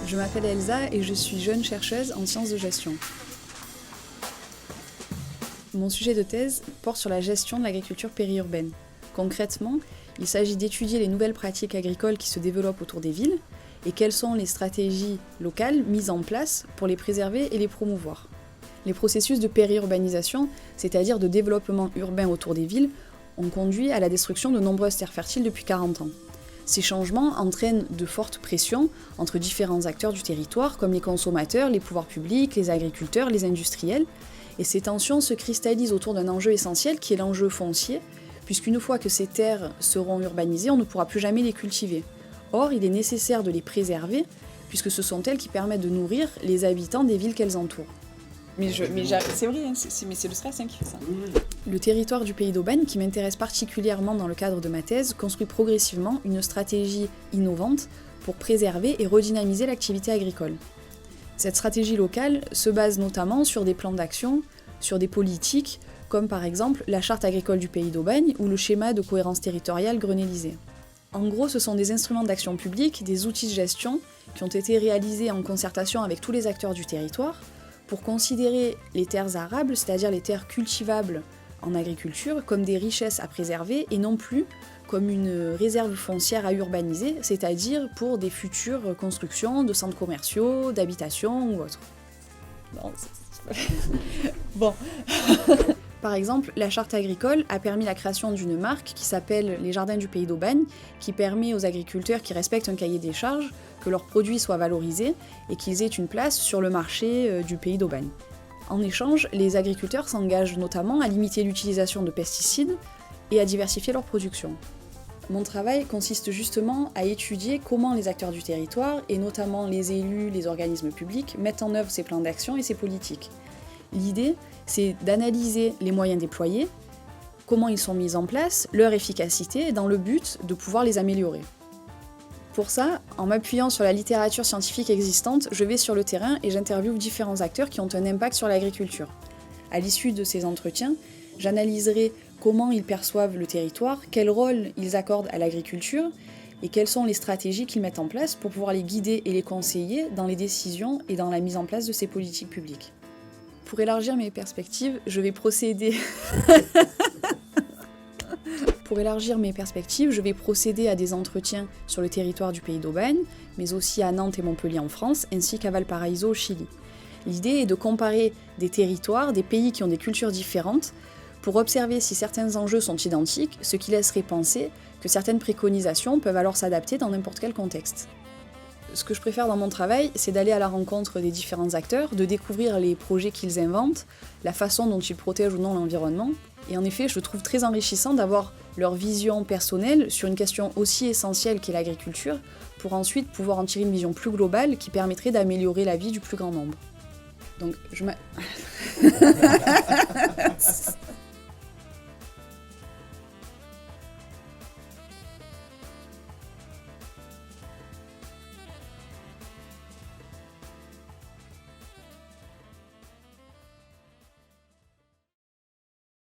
Je m'appelle Elsa et je suis jeune chercheuse en sciences de gestion. Mon sujet de thèse porte sur la gestion de l'agriculture périurbaine. Concrètement, il s'agit d'étudier les nouvelles pratiques agricoles qui se développent autour des villes et quelles sont les stratégies locales mises en place pour les préserver et les promouvoir. Les processus de périurbanisation, c'est-à-dire de développement urbain autour des villes, ont conduit à la destruction de nombreuses terres fertiles depuis 40 ans. Ces changements entraînent de fortes pressions entre différents acteurs du territoire, comme les consommateurs, les pouvoirs publics, les agriculteurs, les industriels, et ces tensions se cristallisent autour d'un enjeu essentiel qui est l'enjeu foncier, puisqu'une fois que ces terres seront urbanisées, on ne pourra plus jamais les cultiver. Or, il est nécessaire de les préserver, puisque ce sont elles qui permettent de nourrir les habitants des villes qu'elles entourent. C'est vrai, mais c'est le stress qui fait ça. Le territoire du Pays d'Aubagne, qui m'intéresse particulièrement dans le cadre de ma thèse, construit progressivement une stratégie innovante pour préserver et redynamiser l'activité agricole. Cette stratégie locale se base notamment sur des plans d'action, sur des politiques, comme par exemple la charte agricole du Pays d'Aubagne ou le schéma de cohérence territoriale grenélisé. En gros, ce sont des instruments d'action publique, des outils de gestion qui ont été réalisés en concertation avec tous les acteurs du territoire pour considérer les terres arables, c'est-à-dire les terres cultivables en agriculture, comme des richesses à préserver et non plus comme une réserve foncière à urbaniser, c'est-à-dire pour des futures constructions de centres commerciaux, d'habitation ou autres. Bon. Par exemple, la charte agricole a permis la création d'une marque qui s'appelle les Jardins du Pays d'Aubagne, qui permet aux agriculteurs qui respectent un cahier des charges que leurs produits soient valorisés et qu'ils aient une place sur le marché du Pays d'Aubagne. En échange, les agriculteurs s'engagent notamment à limiter l'utilisation de pesticides et à diversifier leur production. Mon travail consiste justement à étudier comment les acteurs du territoire, et notamment les élus, les organismes publics, mettent en œuvre ces plans d'action et ces politiques. L'idée, c'est d'analyser les moyens déployés, comment ils sont mis en place, leur efficacité, dans le but de pouvoir les améliorer. Pour ça, en m'appuyant sur la littérature scientifique existante, je vais sur le terrain et j'interviewe différents acteurs qui ont un impact sur l'agriculture. À l'issue de ces entretiens, j'analyserai comment ils perçoivent le territoire, quel rôle ils accordent à l'agriculture et quelles sont les stratégies qu'ils mettent en place pour pouvoir les guider et les conseiller dans les décisions et dans la mise en place de ces politiques publiques. Pour élargir mes perspectives, je vais procéder à des entretiens sur le territoire du Pays d'Aubagne, mais aussi à Nantes et Montpellier en France, ainsi qu'à Valparaiso au Chili. L'idée est de comparer des territoires, des pays qui ont des cultures différentes, pour observer si certains enjeux sont identiques, ce qui laisserait penser que certaines préconisations peuvent alors s'adapter dans n'importe quel contexte. Ce que je préfère dans mon travail, c'est d'aller à la rencontre des différents acteurs, de découvrir les projets qu'ils inventent, la façon dont ils protègent ou non l'environnement. Et en effet, je trouve très enrichissant d'avoir leur vision personnelle sur une question aussi essentielle qu'est l'agriculture, pour ensuite pouvoir en tirer une vision plus globale qui permettrait d'améliorer la vie du plus grand nombre. Donc,